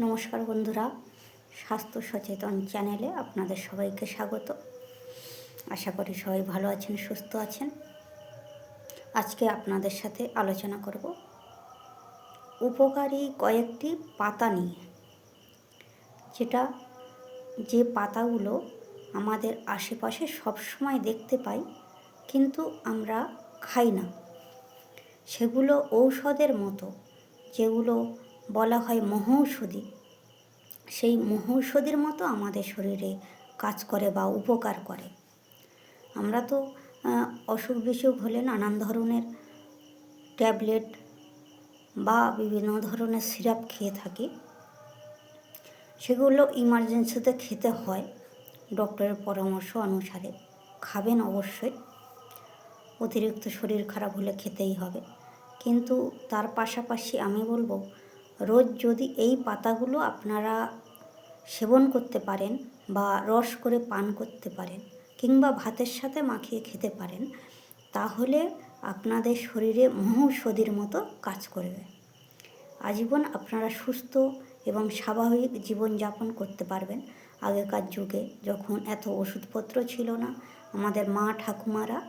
নমস্কার বন্ধুরা, স্বাস্থ্য সচেতন চ্যানেলে আপনাদের সবাইকে স্বাগত। আশা করি সবাই ভালো আছেন, সুস্থ আছেন। আজকে আপনাদের সাথে আলোচনা করব উপকারী কয়েকটি পাতা নিয়ে, যে পাতাগুলো আমাদের আশেপাশে সবসময় দেখতে পাই কিন্তু আমরা খাই না। সেগুলো ঔষধের মতো, যেগুলো বলা হয় মহৌষধি, সেই মহৌষধির মতো আমাদের শরীরে কাজ করে বা উপকার করে। আমরা তো অসুখ বিসুখ হলে নানান ধরনের ট্যাবলেট বা বিভিন্ন ধরনের সিরাপ খেয়ে থাকি। সেগুলো ইমার্জেন্সিতে খেতে হয়, ডক্টরের পরামর্শ অনুসারে খাবেন অবশ্যই। অতিরিক্ত শরীর খারাপ হলে খেতেই হবে, কিন্তু তার পাশাপাশি আমি বলবো, রোজ যদি এই পাতাগুলো আপনারা সেবন করতে পারেন বা রস করে পান করতে পারেন কিংবা ভাতের সাথে মাখিয়ে খেতে পারেন, তাহলে আপনাদের শরীরে মহৌষধির মতো কাজ করবে। আজীবন আপনারা সুস্থ এবং স্বাভাবিক জীবনযাপন করতে পারবেন। আগেকার যুগে যখন এত ওষুধপত্র ছিল না, আমাদের মা ঠাকুমারা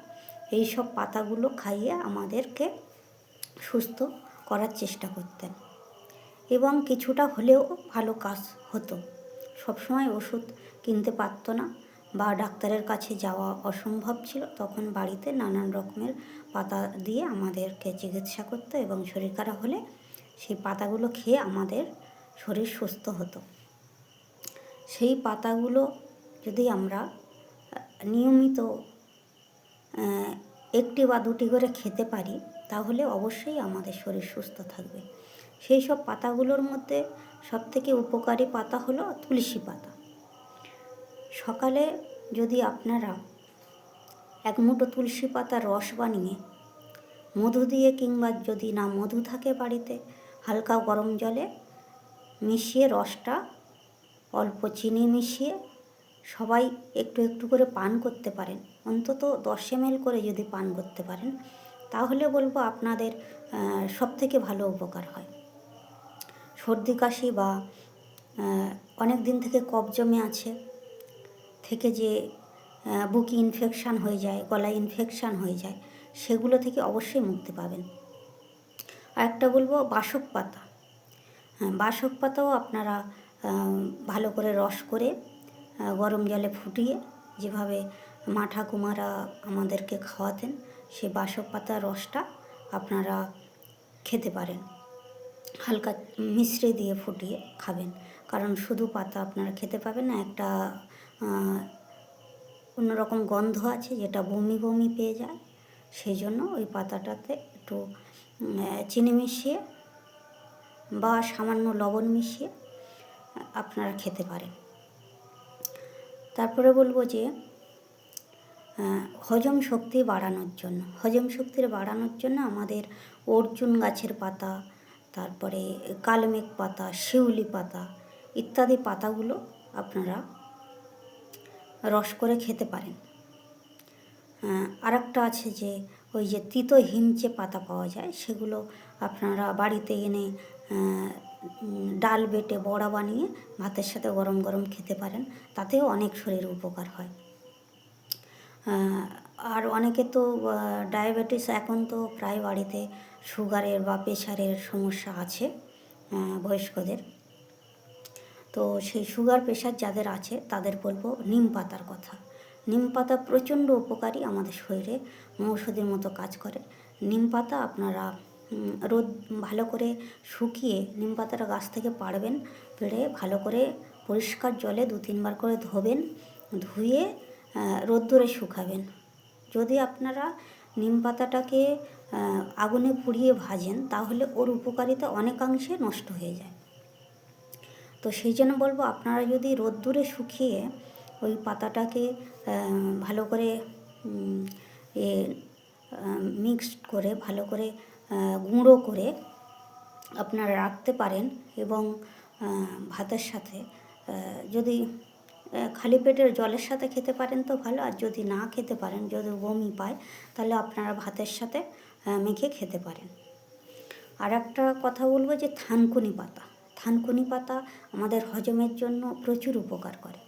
এই সব পাতাগুলো খাইয়ে আমাদেরকে সুস্থ করার চেষ্টা করতেন এবং কিছুটা হলেও ভালো কাজ হতো। সবসময় ওষুধ কিনতে পারত না বা ডাক্তারের কাছে যাওয়া অসম্ভব ছিল, তখন বাড়িতে নানান রকমের পাতা দিয়ে আমাদেরকে চিকিৎসা করতো এবং শরীর খারাপ হলে সেই পাতাগুলো খেয়ে আমাদের শরীর সুস্থ হতো। সেই পাতাগুলো যদি আমরা নিয়মিত একটি বা দুটি করে খেতে পারি, তাহলে অবশ্যই আমাদের শরীর সুস্থ থাকবে। সেই সব পাতাগুলোর মধ্যে সবথেকে উপকারী পাতা হলো তুলসী পাতা। সকালে যদি আপনারা এক মুঠো তুলসী পাতার রস বানিয়ে মধু দিয়ে, কিংবা যদি না মধু থাকে বাড়িতে, হালকা গরম জলে মিশিয়ে রসটা অল্প চিনি মিশিয়ে সবাই একটু একটু করে পান করতে পারেন, অন্তত 10 ml করে যদি পান করতে পারেন, তাহলে বলবো আপনাদের সবথেকে ভালো উপকার হয়। সর্দি কাশি বা অনেক দিন থেকে কফ জমে আছে থেকে যে বুকে ইনফেকশান হয়ে যায়, গলায় ইনফেকশান হয়ে যায়, সেগুলো থেকে অবশ্যই মুক্তি পাবেন। আর একটা বলবো বাসক পাতা। বাসক পাতাও আপনারা ভালো করে রস করে গরম জলে ফুটিয়ে, যেভাবে মা ঠাকুমারা আমাদেরকে খাওয়াতেন, সেই বাসক পাতার রসটা আপনারা খেতে পারেন। হালকা মিশ্রি দিয়ে ফুটিয়ে খাবেন, কারণ শুধু পাতা আপনারা খেতে পাবেন না। একটা অন্যরকম গন্ধ আছে, যেটা বমি বমি পেয়ে যায়। সেই জন্য ওই পাতাটাতে একটু চিনি মিশিয়ে বা সামান্য লবণ মিশিয়ে আপনারা খেতে পারেন। তারপরে বলবো যে হজম শক্তি বাড়ানোর জন্য আমাদের অর্জুন গাছের পাতা, তারপরে কালমেঘ পাতা, শিউলি পাতা ইত্যাদি পাতাগুলো আপনারা রস করে খেতে পারেন। আর একটা আছে যে ওই যে তিতো হিমচে পাতা পাওয়া যায়, সেগুলো আপনারা বাড়িতে এনে ডাল বেটে বড়া বানিয়ে ভাতের সাথে গরম গরম খেতে পারেন, তাতেও অনেক শরীর উপকার হয়। আর অনেকে তো ডায়াবেটিস, এখন তো প্রায় বাড়িতে সুগারের বা প্রেশারের সমস্যা আছে বয়স্কদের। তো সেই সুগার প্রেশার যাদের আছে তাদের বলবো নিম পাতার কথা। নিম পাতা প্রচণ্ড উপকারী, আমাদের শরীরে ঔষধির মতো কাজ করে। নিম পাতা আপনারা রোদ ভালো করে শুকিয়ে নিম পাতাটা গাছ থেকে পাড়বেন, পেড়ে ভালো করে পরিষ্কার জলে 2-3 বার করে ধোবেন, ধুয়ে রোদ্দুরে শুকাবেন। যদি আপনারা নিম পাতাটাকে আগুনে পুড়িয়ে ভাজেন, তাহলে ওর উপকারিতা অনেকাংশে নষ্ট হয়ে যায়। তো সেই জন্য বলবো, আপনারা যদি রোদ্দুরে শুকিয়ে ওই পাতাটাকে ভালো করে মিক্সড করে, ভালো করে গুঁড়ো করে আপনারা রাখতে পারেন এবং ভাতের সাথে যদি খালি পেটের জলের সাথে খেতে পারেন তো ভালো, আর যদি না খেতে পারেন, যদি বমি পায়, তাহলে আপনারা ভাতের সাথে মেখে খেতে পারেন। আর একটা কথা বলবো যে থানকুনি থানকুনি পাতা আমাদের হজমের জন্য প্রচুর উপকার করে।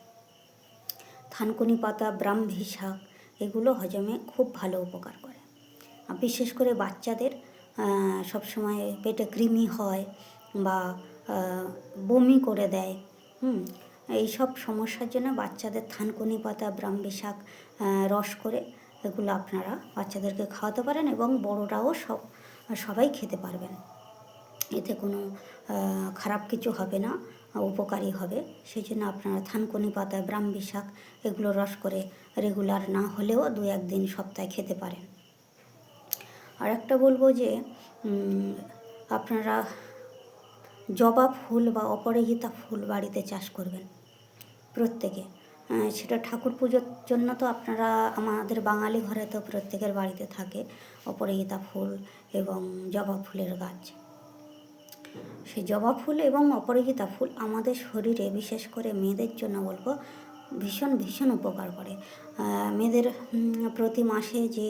থানকুনি পাতা, ব্রাহ্মী শাক এগুলো হজমে খুব ভালো উপকার করে। বিশেষ করে বাচ্চাদের সবসময় পেটে কৃমি হয় বা বমি করে দেয়, এই সব সমস্যার জন্য বাচ্চাদের থানকুনি পাতা, ব্রাহ্মী শাক রস করে এগুলো আপনারা বাচ্চাদেরকে খাওয়াতে পারেন এবং বড়রাও সবাই খেতে পারবেন। এতে কোনো খারাপ কিছু হবে না, উপকারী হবে। সেই জন্য আপনারা থানকুনি পাতা, ব্রাহ্মী শাক এগুলো রস করে রেগুলার না হলেও 2-1 দিন সপ্তাহে খেতে পারেন। আর একটা বলবো যে আপনারা জবা ফুল বা অপরাজিতা ফুল বাড়িতে চাষ করবেন প্রত্যেকে। সেটা ঠাকুর পুজোর জন্য তো আপনারা, আমাদের বাঙালি ঘরে তো প্রত্যেকের বাড়িতে থাকে অপরাজিতা ফুল এবং জবা ফুলের গাছ। সেই জবা ফুল এবং অপরাজিতা ফুল আমাদের শরীরে, বিশেষ করে মেয়েদের জন্য বলবো, ভীষণ ভীষণ উপকার করে। মেয়েদের প্রতি মাসে যে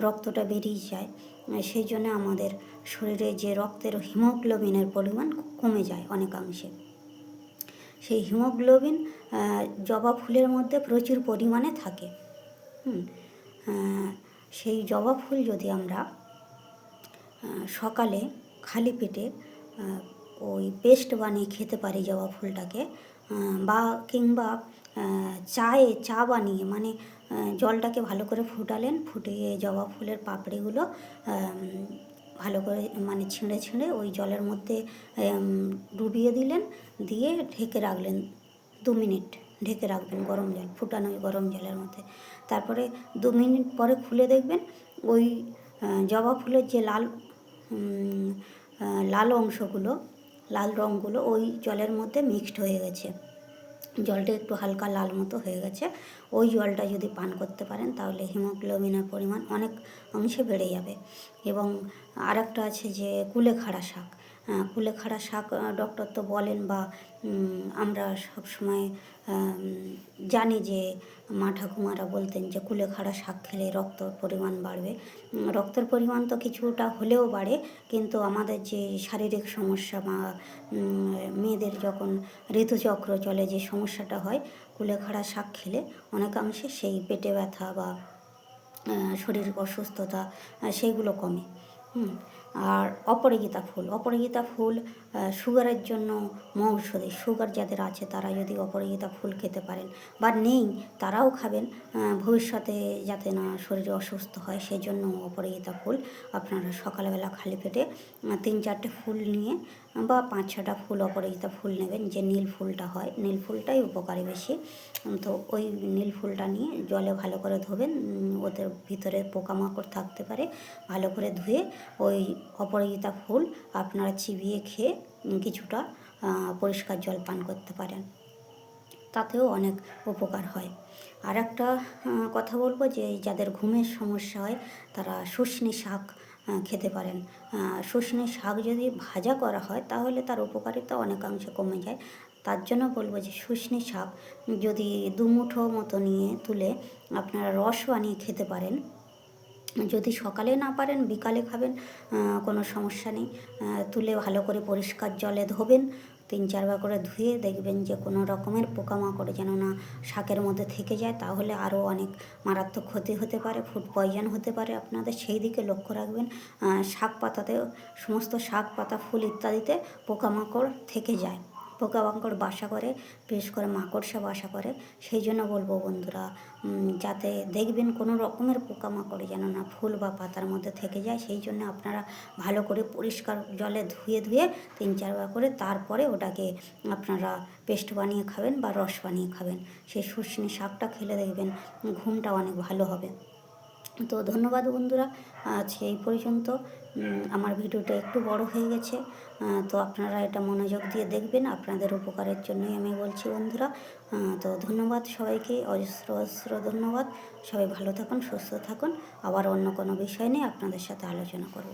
রক্তটা বেরিয়ে যায়, সেই জন্য আমাদের শরীরে যে রক্তের হিমোগ্লোবিনের পরিমাণ কমে যায় অনেকাংশে। সেই হিমোগ্লোবিন জবা ফুলের মধ্যে প্রচুর পরিমাণে থাকে। সেই জবা ফুল যদি আমরা সকালে খালি পেটে ওই পেস্ট বানিয়ে খেতে পারি জবা ফুলটাকে, বা কিংবা চা বানিয়ে, মানে জলটাকে ভালো করে ফুটালেন, ফুটিয়ে জবা ফুলের পাপড়িগুলো ভালো করে মানে ছিঁড়ে ছিঁড়ে ওই জলের মধ্যে ডুবিয়ে দিলেন, দিয়ে ঢেকে রাখলেন 2 মিনিট ঢেকে রাখবেন গরম জল, ফুটানো গরম জলের মধ্যে। তারপরে 2 মিনিট পরে খুলে দেখবেন ওই জবা ফুলের যে লাল অংশগুলো, লাল রঙগুলো ওই জলের মধ্যে মিক্সড হয়ে গেছে, জলটা একটু হালকা লাল মতো হয়ে গেছে। ওই জলটা যদি পান করতে পারেন তাহলে হিমোগ্লোবিনের পরিমাণ অনেক অংশে বেড়ে যাবে। এবং আর একটা আছে যে কুলেখাড়া শাক। কুলেখাড়া শাক ডক্টর তো বলেন, বা আমরা সবসময় জানি যে মা ঠাকুমারা বলতেন যে কুলেখাড়া শাক খেলে রক্তর পরিমাণ বাড়বে। রক্তের পরিমাণ তো কিছুটা হলেও বাড়ে, কিন্তু আমাদের যে শারীরিক সমস্যা বা মেয়েদের যখন ঋতুচক্র চলে যে সমস্যাটা হয়, কুলেখাড়া শাক খেলে অনেকাংশে সেই পেটে ব্যথা বা শরীর অসুস্থতা সেইগুলো কমে। আর অপরাজিতা ফুল সুগারের জন্য মহৌষধি। সুগার যাদের আছে তারা যদি অপরাজিতা ফুল খেতে পারেন, বা নেই তারাও খাবেন, ভবিষ্যতে যাতে না শরীরে অসুস্থ হয় সেই জন্য অপরাজিতা ফুল আপনারা সকালবেলা খালি পেটে 3-4টে ফুল নিয়ে বা 5-6টা ফুল অপরাজিতা ফুল নেবেন। যে নীল ফুলটা হয়, নীল ফুলটাই উপকারী বেশি, তো ওই নীল ফুলটা নিয়ে জলে ভালো করে ধোবেন, ওদের ভিতরে পোকামাকড় থাকতে পারে, ভালো করে ধুয়ে ওই অপরাজিতা ফুল আপনারা চিবিয়ে খেয়ে কিছুটা পরিষ্কার জল পান করতে পারেন, তাতেও অনেক উপকার হয়। আর একটা কথা বলবো যে যাদের ঘুমের সমস্যা হয় তারা শুশনি শাক খেতে পারেন। শুশনি শাক যদি ভাজা করা হয় তাহলে তার উপকারিতা অনেকাংশে কমে যায়। তার জন্য বলবো যে শুশনি শাক যদি 2 মুঠো মতো নিয়ে তুলে আপনারা রস বানিয়ে খেতে পারেন। যদি সকালে না পারেন বিকালে খাবেন, কোনো সমস্যা নেই। তুলে ভালো করে পরিষ্কার জলে ধোবেন, 3-4 বার করে ধুয়ে দেখবেন যে কোনো রকমের পোকামাকড় যেন না শাকের মধ্যে থেকে যায়, তাহলে আরও অনেক মারাত্মক ক্ষতি হতে পারে, ফুড পয়জন হতে পারে আপনাদের, সেই দিকে লক্ষ্য রাখবেন। শাক পাতাতে, সমস্ত শাক পাতা ফুল ইত্যাদিতে পোকামাকড় থেকে যায়, পোকামাকড় বাসা করে, বিশেষ করে মাকড়সা বাসা করে। সেই জন্য বলবো বন্ধুরা, যাতে দেখবেন কোনো রকমের পোকামাকড় যেন না ফুল বা পাতার মধ্যে থেকে যায়, সেই জন্য আপনারা ভালো করে পরিষ্কার জলে ধুয়ে 3-4 বার করে তারপরে ওটাকে আপনারা পেস্ট বানিয়ে খাবেন বা রস বানিয়ে খাবেন। সেই শুশনি শাকটা খেলে দেখবেন ঘুমটা অনেক ভালো হবে। তো ধন্যবাদ বন্ধুরা, আজ এই পর্যন্ত। আমার ভিডিওটা একটু বড় হয়ে গেছে, তো আপনারা এটা মনোযোগ দিয়ে দেখবেন, আপনাদের উপকারের জন্যই আমি বলছি বন্ধুরা। তো ধন্যবাদ সবাইকে, অজস্র অজস্র ধন্যবাদ। সবাই ভালো থাকুন, সুস্থ থাকুন। আবার অন্য কোনো বিষয় নিয়ে আপনাদের সাথে আলোচনা করব।